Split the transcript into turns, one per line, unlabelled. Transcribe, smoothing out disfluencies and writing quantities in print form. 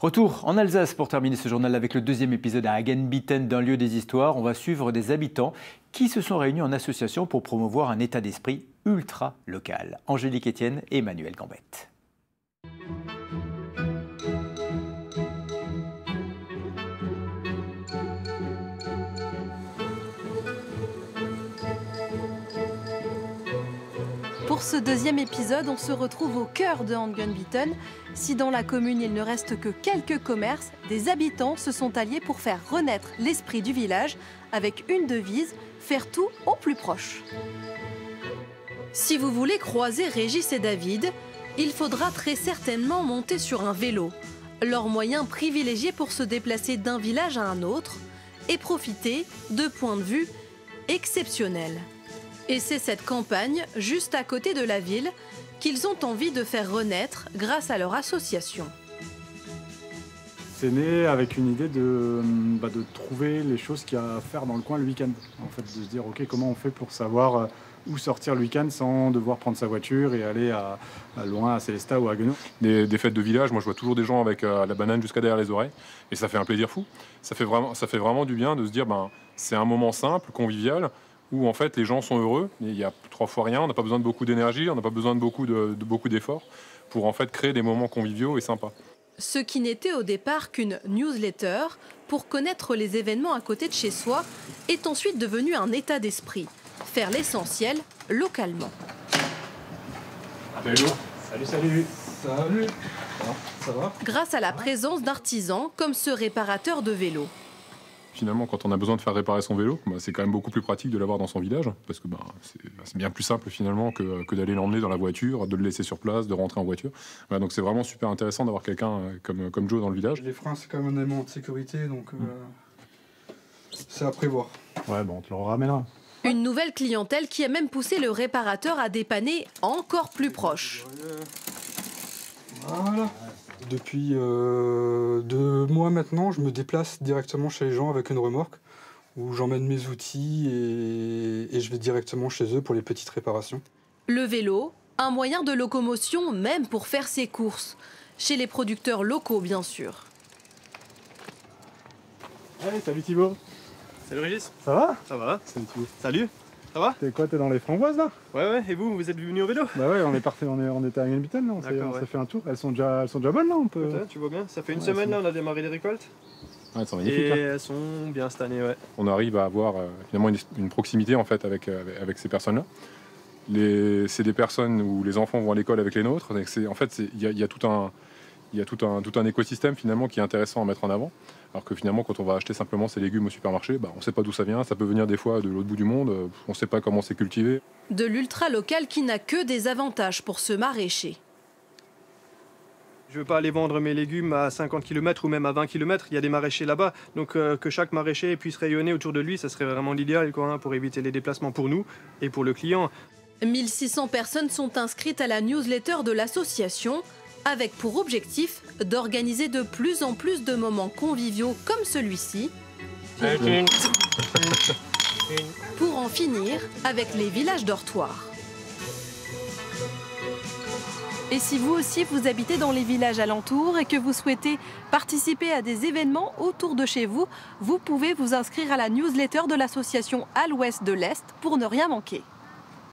Retour en Alsace pour terminer ce journal avec le deuxième épisode à Hagenbitten d'un lieu des histoires. On va suivre des habitants qui se sont réunis en association pour promouvoir un état d'esprit ultra local. Angélique Etienne et Emmanuel Gambette.
Pour ce deuxième épisode, on se retrouve au cœur de Hagenbitten. Si dans la commune il ne reste que quelques commerces, des habitants se sont alliés pour faire renaître l'esprit du village avec une devise, faire tout au plus proche. Si vous voulez croiser Régis et David, il faudra très certainement monter sur un vélo, leur moyen privilégié pour se déplacer d'un village à un autre et profiter de points de vue exceptionnels. Et c'est cette campagne, juste à côté de la ville, qu'ils ont envie de faire renaître grâce à leur association.
C'est né avec une idée de trouver les choses qu'il y a à faire dans le coin le week-end. En fait, de se dire, ok, comment on fait pour savoir où sortir le week-end sans devoir prendre sa voiture et aller à loin, à Célestat ou à Haguenau.
Des fêtes de village, moi je vois toujours des gens avec la banane jusqu'à derrière les oreilles. Et ça fait un plaisir fou. Ça fait vraiment du bien de se dire, c'est un moment simple, convivial, où en fait les gens sont heureux, il y a 3 fois rien, on n'a pas besoin de beaucoup d'énergie, on n'a pas besoin de beaucoup d'efforts pour en fait créer des moments conviviaux et sympas.
Ce qui n'était au départ qu'une newsletter pour connaître les événements à côté de chez soi est ensuite devenu un état d'esprit. Faire l'essentiel localement.
Hello. Salut. Salut. Ça va ?
Grâce à la présence d'artisans comme ce réparateur de vélos.
Finalement, quand on a besoin de faire réparer son vélo, c'est quand même beaucoup plus pratique de l'avoir dans son village, parce que c'est bien plus simple finalement que d'aller l'emmener dans la voiture, de le laisser sur place, de rentrer en voiture. Voilà, donc c'est vraiment super intéressant d'avoir quelqu'un comme Joe dans le village.
Les freins, c'est quand même un élément de sécurité, donc c'est à prévoir.
Ouais, bon, on te le ramènera.
Une nouvelle clientèle qui a même poussé le réparateur à dépanner encore plus proche.
Voilà. Depuis 2 mois maintenant, je me déplace directement chez les gens avec une remorque où j'emmène mes outils et je vais directement chez eux pour les petites réparations.
Le vélo, un moyen de locomotion même pour faire ses courses. Chez les producteurs locaux, bien sûr.
Hey, salut Thibaut.
Salut Régis.
Ça va ?
Ça va.
Salut Thibaut.
Salut. Ça va ?
T'es dans les framboises là ?
Ouais, et vous êtes venu au vélo ?
Bah ouais, on était à Hagenbitten là, on s'est fait un tour. Elles sont déjà bonnes là, on peut.
Ouais, tu vois bien, ça fait une semaine là, on a démarré les récoltes.
Ouais, elles sont magnifiques.
Et
là.
elles sont bien cette année, ouais.
On arrive à avoir finalement une proximité en fait avec ces personnes-là. C'est des personnes où les enfants vont à l'école avec les nôtres. Il y a tout un écosystème finalement qui est intéressant à mettre en avant. Alors que finalement, quand on va acheter simplement ses légumes au supermarché, on ne sait pas d'où ça vient. Ça peut venir des fois de l'autre bout du monde. On ne sait pas comment c'est cultivé.
De l'ultra local qui n'a que des avantages pour ce maraîcher.
Je veux pas aller vendre mes légumes à 50 km ou même à 20 km. Il y a des maraîchers là-bas. Donc que chaque maraîcher puisse rayonner autour de lui, ça serait vraiment l'idéal pour éviter les déplacements pour nous et pour le client.
1600 personnes sont inscrites à la newsletter de l'association, avec pour objectif d'organiser de plus en plus de moments conviviaux comme celui-ci, pour en finir avec les villages dortoirs. Et si vous aussi vous habitez dans les villages alentours et que vous souhaitez participer à des événements autour de chez vous, vous pouvez vous inscrire à la newsletter de l'association à l'ouest de l'Est pour ne rien manquer.